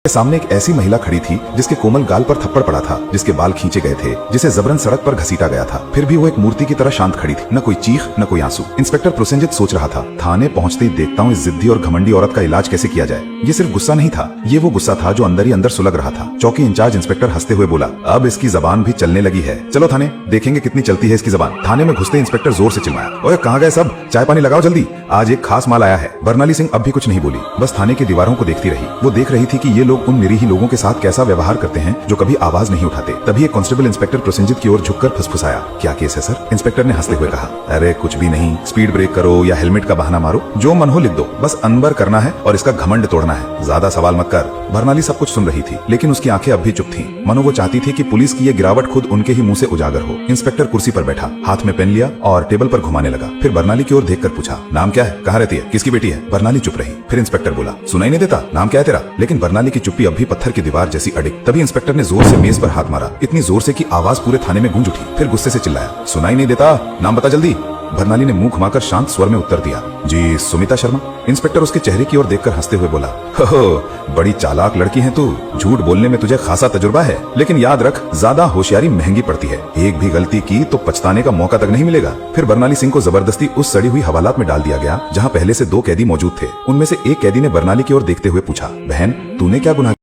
सामने एक ऐसी महिला खड़ी थी जिसके कोमल गाल पर थप्पड़ पड़ा था, जिसके बाल खींचे गए थे, जिसे जबरन सड़क पर घसीटा गया था। फिर भी वो एक मूर्ति की तरह शांत खड़ी थी, न कोई चीख न कोई आंसू। इंस्पेक्टर प्रोसेनजित सोच रहा था, थाने पहुंचते ही देखता हूँ इस जिद्दी और घमंडी औरत का इलाज कैसे किया जाए। ये सिर्फ गुस्सा नहीं था, ये वो गुस्सा था जो अंदर ही अंदर सुलग रहा था। चौकी इंचार्ज इंस्पेक्टर हंसते हुए बोला, अब इसकी जबान भी चलने लगी है, चलो थाने देखेंगे कितनी चलती है इसकी जबान। थाने में घुसते इंस्पेक्टर जोर से चिल्लाया, ओए कहाँ गए सब, चाय पानी लगाओ जल्दी, आज एक खास माल आया है। बरनाली सिंह अब भी कुछ नहीं बोली, बस थाने की दीवारों को देखती रही। वो देख रही थी कि ये लोग उन निरीह लोगों के साथ कैसा व्यवहार करते हैं जो कभी आवाज नहीं उठाते। तभी एक कांस्टेबल इंस्पेक्टर प्रोसेनजित की ओर झुककर फुसफुसाया, क्या केस है सर? इंस्पेक्टर ने हंसते हुए कहा, अरे कुछ भी नहीं, स्पीड ब्रेक करो या हेलमेट का बहाना मारो, जो मन हो लिख दो, बस अनबर करना है और इसका घमंड तोड़ना है, ज्यादा सवाल मत कर। बरनाली सब कुछ सुन रही थी, लेकिन उसकी आंखें अब भी चुप थीं। मनो वो चाहती थी कि पुलिस की ये गिरावट खुद उनके ही मुंह से उजागर हो। इंस्पेक्टर कुर्सी पर बैठा, हाथ में पेन लिया और टेबल पर घुमाने लगा। फिर बरनाली की ओर देखकर पूछा, नाम क्या है, कहाँ रहती है, किसकी बेटी है? बरनाली चुप रही। फिर इंस्पेक्टर बोला, सुनाई नहीं देता, नाम क्या है तेरा? लेकिन बरनाली की चुप्पी अब भी पत्थर की दीवार जैसी अड़िग। तभी इंस्पेक्टर ने जोर से मेज पर हाथ मारा, इतनी जोर से कि आवाज पूरे थाने में गूंज उठी। फिर गुस्से से चिल्लाया, सुनाई नहीं देता, नाम बता जल्दी। बरनाली ने मुंह घुमाकर शांत स्वर में उत्तर दिया, जी सुमिता शर्मा। इंस्पेक्टर उसके चेहरे की ओर देखकर हंसते हुए बोला, हो बड़ी चालाक लड़की है तू, झूठ बोलने में तुझे खासा तजुर्बा है, लेकिन याद रख ज्यादा होशियारी महंगी पड़ती है, एक भी गलती की तो पछताने का मौका तक नहीं मिलेगा। फिर बरनाली सिंह को जबरदस्ती उस सड़ी हुई हवालात में डाल दिया गया जहाँ पहले से 2 कैदी मौजूद थे। उनमें से एक कैदी ने बरनाली की ओर देखते हुए पूछा, बहन तूने क्या गुनाह